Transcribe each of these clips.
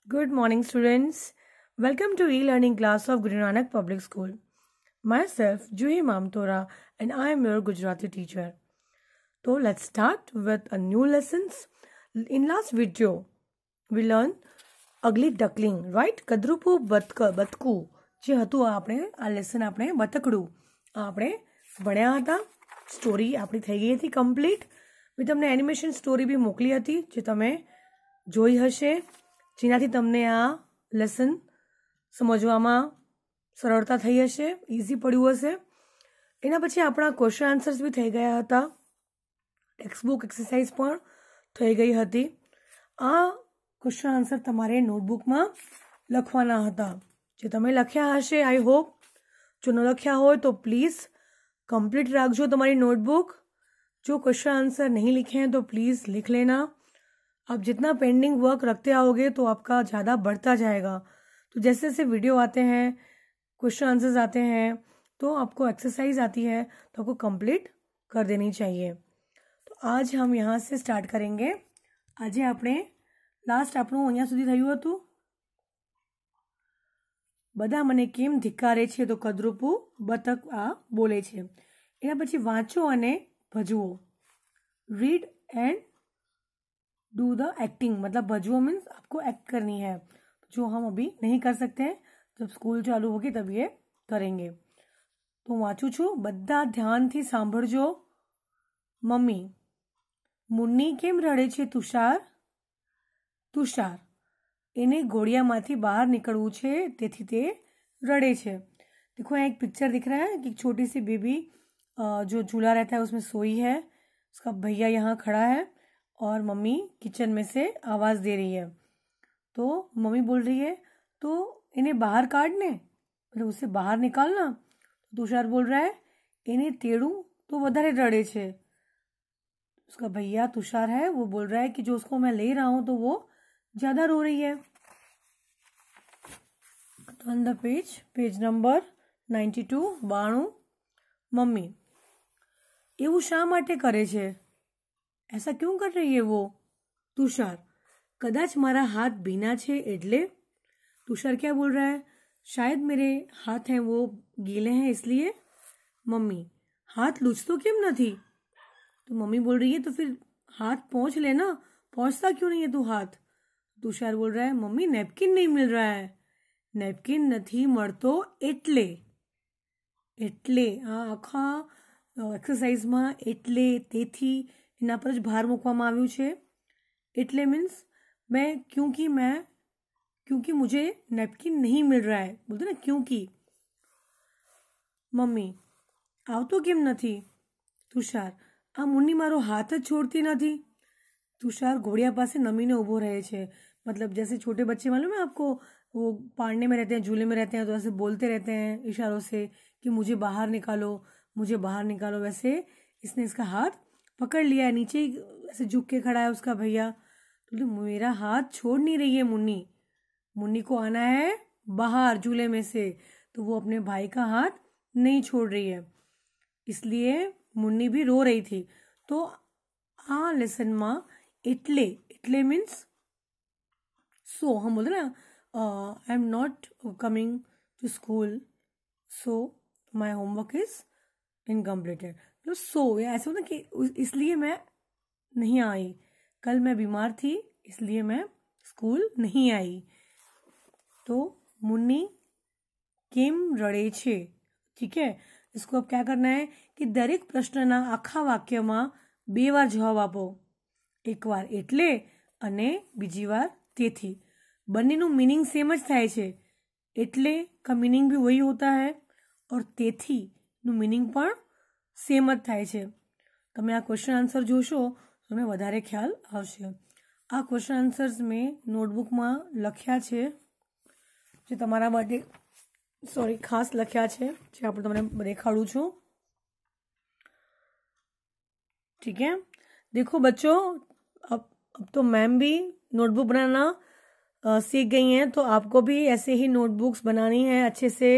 Good morning, students. Welcome to e-learning class of Guru Nanak Public School. Myself, Juhi Mamtora, and I am your Gujarati teacher. So let's start with a new lessons. In last video, we learned ugly duckling, right? કદરૂપું બતકું જે હતું આપણે આ lesson આપણે બતકડું આપણે ભણ્યા હતા. Story આપણી થઈ ગઈ હતી કમ્પ્લીટ. મેં તમને એનિમેશન સ્ટોરી બી મોકલી હતી જે તમે જોઈ હશે, જેનાથી તમને આ લેસન સમજવામાં સરળતા થઈ હશે, ઇઝી પડ્યું હશે. એના પછી આપણા ક્વેશ્ચન આન્સર્સ બી થઈ ગયા હતા, ટેક્સ્ટબુક એક્સરસાઇઝ પણ થઈ ગઈ હતી. આ ક્વેશ્ચન આન્સર તમારે નોટબુકમાં લખવાના હતા, જે તમે લખ્યા હશે आई होप. જો ન લખ્યા હોય તો પ્લીઝ कंप्लीट रखो तुम्हारी नोटबुक. जो क्वेश्चन आंसर नहीं लिखे हैं तो प्लीज़ लिख लेना. आप जितना पेंडिंग वर्क रखते आओगे तो आपका ज़्यादा बढ़ता जाएगा. तो जैसे जैसे वीडियो आते हैं, क्वेश्चन आंसर्स आते हैं, तो आपको एक्सरसाइज आती है तो आपको कंप्लीट कर देनी चाहिए. तो आज हम यहाँ से स्टार्ट करेंगे. आज આપણે લાસ્ટ આપણું અહીંયા સુધી થયું હતું. બધા મને કેમ ધિક્કારે છે તો કદરૂપું બતક આ બોલે છે. એના પછી વાંચો અને ભજવો. Read and do the acting. मतलब भजवो मीन्स आपको एक्ट करनी है, जो हम अभी नहीं कर सकते हैं. जब स्कूल चालू होगी तब ये करेंगे. तो वाँचू छू. बधा ध्यानथी सांभळजो. मम्मी, मुन्नी केम रड़े छे तुषार? तुषार, એને घोड़ियामांथी बाहर निकलवू छे तेथी ते रड़े छे. देखो यहाँ एक पिक्चर दिख रहा है कि छोटी सी बेबी जो झूला रहता है उसमें सोई है. उसका भैया यहाँ खड़ा है और मम्मी किचन में से आवाज़ दे रही है. तो मम्मी बोल रही है तो इन्हें बाहर काटने, मतलब उससे बाहर निकालना. तुषार बोल रहा है इन्हें तेड़ू तो वधारे रड़े छे. उसका भैया तुषार है वो बोल रहा है कि जो उसको मैं ले रहा हूँ तो वो ज़्यादा रो रही है. तो on the page number 92 92. Mummy, એવું શા માટે કરે છે? ऐसा क्यों कर रही है वो? तुषार, कदाच मारा हाथ भीना छे एटले. तुषार क्या बोल रहा है? शायद मेरे हाथ हैं वो गीले हैं इसलिए. मम्मी, हाथ लूचतो क्यों नहीं? तो मम्मी बोल रही है तो फिर हाथ पोंछ लेना, पोंछता क्यों नहीं है तू हाथ? तुषार बोल रहा है मम्मी नेपकिन नहीं मिल रहा है. नेपकिन नहीं मळतो एटले. एटले आ आखा एक्सरसाइजमां एटले तेथी एना पर ज भार मूकवामां आव्युं छे. एटले मीन्स क्योंकि मुझे नेपकिन नहीं मिल रहा है. बोलते ना क्योंकि. मम्मी, आवतो केम नथी? तुषार, आ मुन्नी मारो हाथ ज छोड़ती नहीं. तुषार घोड़िया पासे नमीने उभो रहे छे. मतलब जैसे छोटे बच्चे मालूम है आपको, वो पाड़ने में रहते हैं, झूले में रहते हैं, तो ऐसे बोलते रहते हैं इशारों से कि मुझे बाहर निकालो, मुझे बाहर निकालो. वैसे इसने इसका हाथ पकड़ लिया है, नीचे ही ऐसे झुक के खड़ा है उसका भैया. तो मेरा हाथ छोड़ नहीं रही है मुन्नी. मुन्नी को आना है बाहर झूले में से, तो वो अपने भाई का हाथ नहीं छोड़ रही है, इसलिए मुन्नी भी रो रही थी. तो आ लेसन में एटले एटले मीन्स सो. हम बोलते ना I am not coming to school so my homework is incompleted. तो सो ऐसा होता कि इसलिए मैं नहीं आई, कल मैं बीमार थी इसलिए मैं स्कूल नहीं आई. तो मुन्नी केम रड़े छे. ठीक है, इसको अब क्या करना है कि दरेक प्रश्नना आखा वाक्यमां 2 વાર जवाब आपो. एक बार एटले अने बीजी वार तेथी. બંનેનું मीनिंग सेम ज थाय छे. एटले का मीनिंग भी वही होता है और तेथी નું मीनिंग पण सेम ज थाय छे. તમે આ क्वेश्चन आंसर जोशो तो તમને વધારે ખ્યાલ આવશે. આ क्वेश्चन आंसर्स में नोटबुकમાં લખ્યા છે, જે તમારા માટે ખાસ લખ્યા છે, જે આપણે તમને દેખાડું છું. ठीक है, देखो बच्चों, अब तो मैम भी नोटबुक बनाना सीख गई हैं, तो आपको भी ऐसे ही नोटबुक्स बनानी है, अच्छे से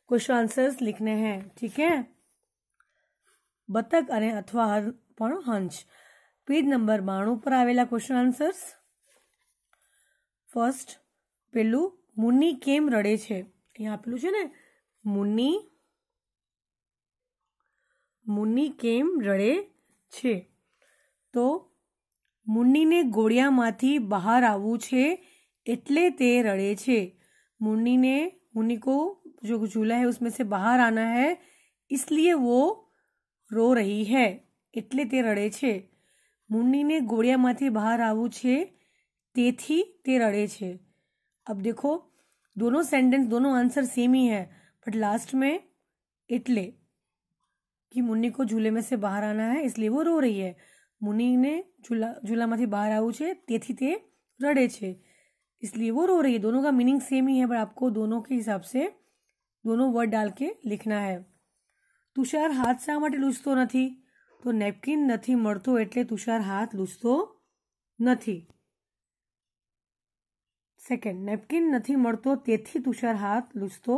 क्वेश्चन आंसर्स लिखने हैं. ठीक है. बतक अने अथवा पण हंस. पेज नंबर 92 पर आवेला क्वेश्चन आंसर्स. फर्स्ट, પેલું મુન્ની કેમ રડે છે, અહીંયા આપેલું છે ને મુન્ની કેમ રડે છે, તો મુન્નીને ઘોડિયામાંથી બહાર આવવું છે એટલે તે રડે છે। मुन्नी को जो झूला है उसमें से बाहर आना है इसलिए वो रो रही है, એટલે તે રડે છે। मुन्नीने घोड़ियाમાંથી બહાર આવવું છે તેથી તે રડે છે। अब देखो दोनों सेंटेंस दोनों आंसर सेम ही है, बट लास्ट में એટલે कि मुन्नी को झूले में से बाहर आना है इसलिए वो रो रही है। मुन्नी ने झूलाમાંથી બહાર આવવું છે તેથી તે રડે છે, इसलिए वो रो रही है। दोनों का मीनिंग सेम ही है, बट आपको दोनों के हिसाब से दोनों वर्ड डाल के लिखना है। तुषार हाथ શા માટે લૂછતો નથી, તો નેપકિન નથી મળતો એટલે तुषार हाथ લૂછતો નથી। सेकंड, नेपकिन नहीं મળતો તેથી तुषार हाथ लूछतो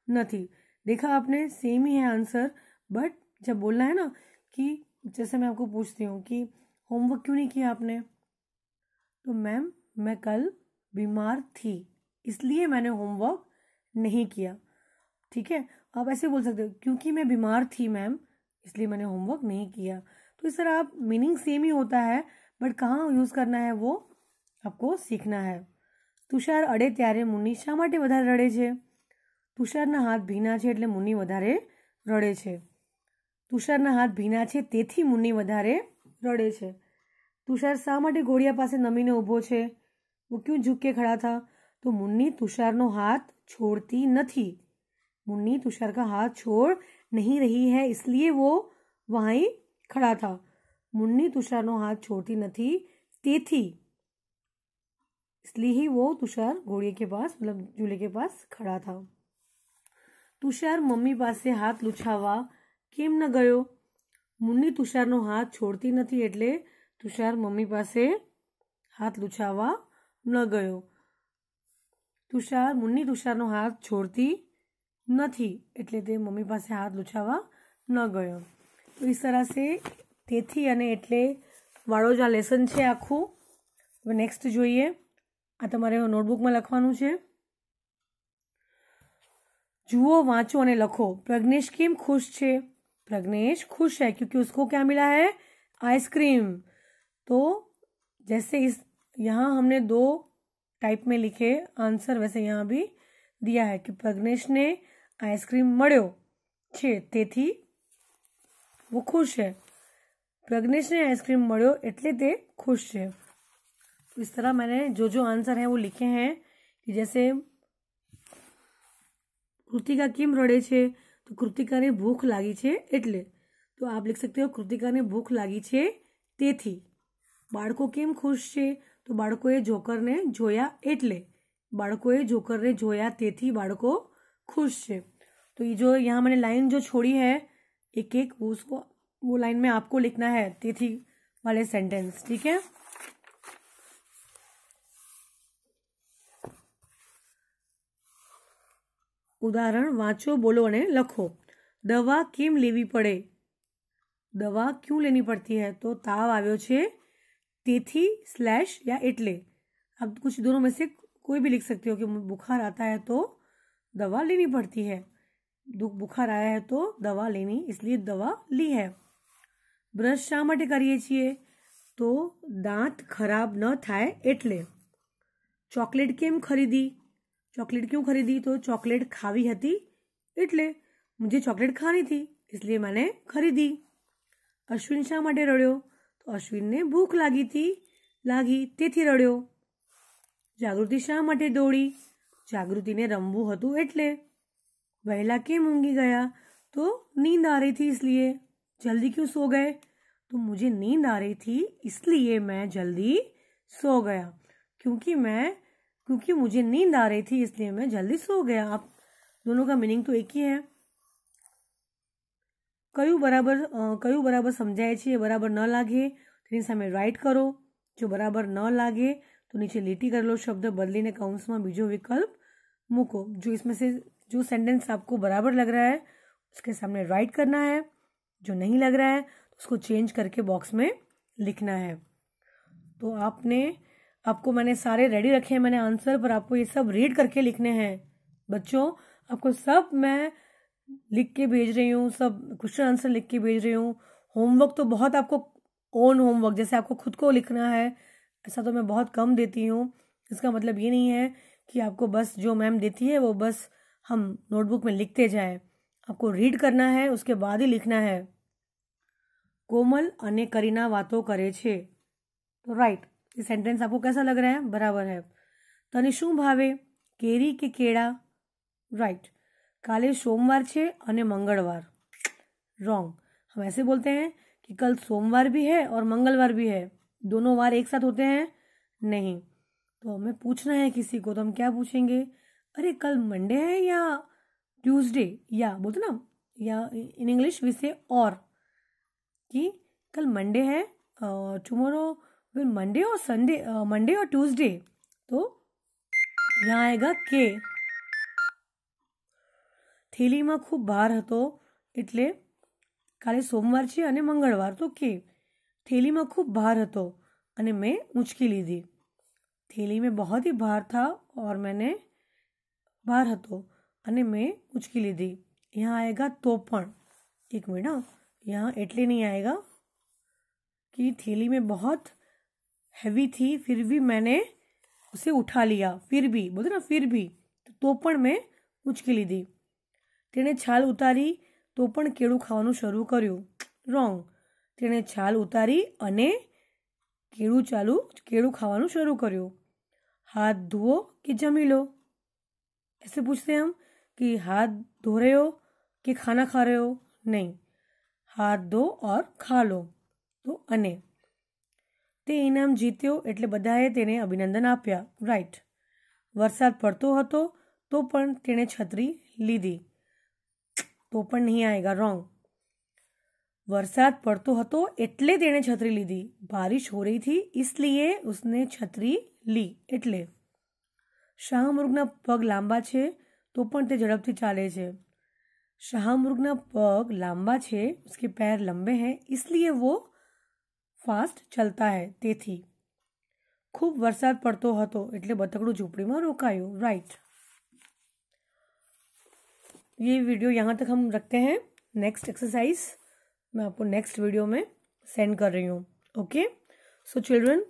नहीं। देखा आपने, सेम ही है आंसर, बट जब बोलना है ना कि जैसे मैं आपको पूछती हूँ कि होमवर्क क्यों नहीं किया आपने, तो मैम मैं कल बीमार थी इसलिए मैंने होमवर्क नहीं किया। ठीक है, आप ऐसे बोल सकते हो क्योंकि मैं बीमार थी मैम इसलिए मैंने होमवर्क नहीं किया। तो इस तरह आप मीनिंग सेम ही होता है, बट कहाँ यूज करना है वो आपको सीखना है। तुषार अड़े त्यारे मुन्नी શા માટે વધારે રડે છે, तुषारना हाथ भीना છે એટલે मुन्नी વધારે રડે છે। तुषारना हाथ भीना છે તેથી मुन्नी વધારે રડે છે। तुषार શા માટે ઘોડિયા પાસે નમીને ઊભો છે, वो क्यों झुक के खड़ा था, तो मुन्नी तुषारનો हाथ छोड़ती નથી। मुन्नी तुषार का हाथ छोड़ नहीं रही है इसलिए वो वहां ही खड़ा था। मुन्नी तुषारનો हाथ छोड़ती નથી તેથી, इसलिए ही वो तुषार घोड़े के पास मतलब झूले के पास खड़ा था। तुषार मम्मी પાસે हाथ લૂછાવવા કેમ ન ગયો, मुन्नी तुषारનો हाथ छोड़ती નથી એટલે तुषार मम्मी પાસે हाथ લૂછાવવા ન ગયો। मुन्नी तुषारનો हाथ छोड़ती નથી એટલે તે મમ્મી પાસે हाथ લૂછાવવા ન ગયો। तो इस तरह से તેથી અને એટલે વાળો જ આ લેસન છે આખું। હવે નેક્સ્ટ જોઈએ, આ તમારે નોટબુકમાં લખવાનું છે। જુઓ, વાંચો અને લખો। प्रज्ञेश કેમ खुश છે, प्रज्ञेश खुश है क्योंकि उसको क्या मिला है, आइसक्रीम। तो जैसे इस यहाँ हमने 2 टाइप में लिखे आंसर, वैसे यहाँ भी दिया है कि प्रज्ञेश ने आइसक्रीम મળ્યો છે તેથી वो खुश है। प्रज्ञेश ने आइसक्रीम મળ્યો એટલે તે खुश है। तो इस तरह मैंने जो आंसर है वो लिखे हैं कि जैसे कृतिका केम रड़े छे, तो कृतिका ने भूख लागी छे एटले, तो आप लिख सकते हो कृतिका ने भूख लागी छे तेथी। बाळको केम खुश छे, तो बाळकोए जोकर ने जोया एटले, बाळकोए जोकर ने जोया तेथी बाळको खुश छे। तो ये जो यहाँ मैंने लाइन जो छोड़ी है एक एक उसको वो लाइन में आपको लिखना है तेथी वाले सेंटेंस। ठीक है, उदाहरण वाँचो, बोलो અને લખो। दवा केम लेवी पड़े, दवा क्यों लेनी पड़ती है, तो ताव આવ્યો છે તેથી स्लैश या एटले। आप कुछ दोनों में से कोई भी लिख सकते हो कि बुखार आता है तो दवा लेनी पड़ती है, बुखार आया है तो दवा लेनी इसलिए दवा ली है। ब्रश શા માટે કરીએ છીએ, तो दांत खराब न थाय एटले। चॉकलेट केम खरीदी, चॉकलेट क्यों खरीदी, तो चॉकलेट खावी हती एटले, मुझे चॉकलेट खानी थी इसलिए मैंने खरीदी। अश्विन શા માટે રડ્યો, तो अश्विन ने भूख लागी तेथी रड्यो। जागृति શા માટે दौड़ी, जागृति ने रमवू हतुं एटले। वहेला केम ऊँघी गया, तो नींद आ रही थी इसलिए। जल्दी क्यों सो गए, तो मुझे नींद आ रही थी इसलिए मैं जल्दी सो गया। क्योंकि मुझे नींद आ रही थी इसलिए मैं जल्दी सो गया। आप दोनों का मीनिंग तो एक ही है। कયું बराबर समझाय छे, बराबर न लागे तेनी सामे राइट करो। जो बराबर न लागे तो नीचे લીટી करेलो शब्द बदलीने कौंस में बीजो विकल्प मूको। जो इसमें से जो सेंटेंस आपको बराबर लग रहा है उसके सामने राइट करना है, जो नहीं लग रहा है उसको चेंज करके बॉक्स में लिखना है। तो आपने आपको मैंने सारे रेडी रखे हैं मैंने आंसर, पर आपको ये सब रीड करके लिखने हैं बच्चों। आपको सब मैं लिख के भेज रही हूँ, सब क्वेश्चन आंसर लिख के भेज रही हूँ। होमवर्क तो बहुत आपको ओन होमवर्क जैसे आपको खुद को लिखना है, ऐसा तो मैं बहुत कम देती हूँ। इसका मतलब ये नहीं है कि आपको बस जो मैम देती है वो बस हम नोटबुक में लिखते जाएं। आपको रीड करना है, उसके बाद ही लिखना है। कोमल अने करीना वातो करे छे, तो राइट, ये सेंटेंस आपको कैसा लग रहा है? बराबर है। तने शुं भावे, केरी के केड़ा? राइट। काले सोमवार छे अने मंगलवार, रॉन्ग। हम ऐसे बोलते हैं कि कल सोमवार भी है और मंगलवार भी है, दोनों वार एक साथ होते हैं? नहीं। तो हमें पूछना है किसी को, तो हम क्या पूछेंगे? अरे कल मंडे है या ट्यूसडे, या बोलते ना, या इन इंग्लिश वी से और, कि कल मंडे है, टुमारो विल मंडे और संडे, मंडे और ट्यूसडे, तो यहाँ आएगा के। થેલીમાં ખૂબ ભાર હતો એટલે કાલે સોમવાર છે અને મંગળવાર, તો કે થેલીમાં ખૂબ ભાર હતો અને मैं ઊંચકી લીધી। थैली में बहुत ही भार था और मैंने भार હતો અને मैं ઊંચકી લીધી। यहाँ आएगा तो पण। एक मिनट, हाँ, यहाँ एटले नहीं आएगा कि थैली में बहुत हैवी थी फिर भी मैंने उसे उठा लिया, फिर भी बोलते ना, फिर भी, तो पण मैं ઊંચકી લીધી। तेणे छाल उतारी तो पण केळું खावानुं शरू कर्युं, रॉन्ग। तेणे छाल उतारी अने केळું खावानुं शुरू कर्युं। हाथ धुओ कि जमी लो, ऐसे पूछते हैं हम कि हाथ धो रहे हो कि खाना खा रहे हो? नहीं, हाथ धो और खा लो, तो अने। ते इनाम जीत्यो એટલે બધાએ તેને અભિનંદન આપ્યા, રાઈટ। વરસાદ પડતો હતો તો પણ તેણે છત્રી લીધી, तो पण नहीं आएगा, रॉन्ग। वरसाद पड़तो हतो एटले तेणे छतरी लीधी, बारिश हो रही थी इसलिए उसने छतरी ली, एटले। शाहमृगना पग लांबा छे तो पण ते झड़पथी चाले छे। शाहमृगना पग लांबा छे, उसके पैर लंबे हैं इसलिए वो फास्ट चलता है, तेथी। खूब वरसाद पड़तो हतो एटले बतकड़ुं झूंपड़ीमां रोकायुं, राइट। ये वीडियो यहाँ तक हम रखते हैं। नेक्स्ट एक्सरसाइज मैं आपको नेक्स्ट वीडियो में सेंड कर रही हूँ, ओके। सो चिल्ड्रन,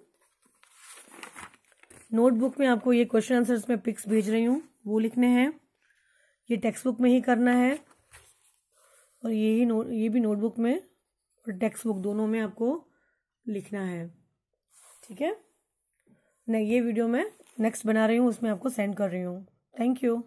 नोटबुक में आपको ये क्वेश्चन आंसर्स में पिक्स भेज रही हूँ, वो लिखने हैं। ये टेक्स्ट बुक में ही करना है और ये भी नोटबुक में और टेक्स्ट बुक दोनों में आपको लिखना है, ठीक है। नहीं, ये वीडियो मैं नेक्स्ट बना रही हूँ, उसमें आपको सेंड कर रही हूँ। Thank you.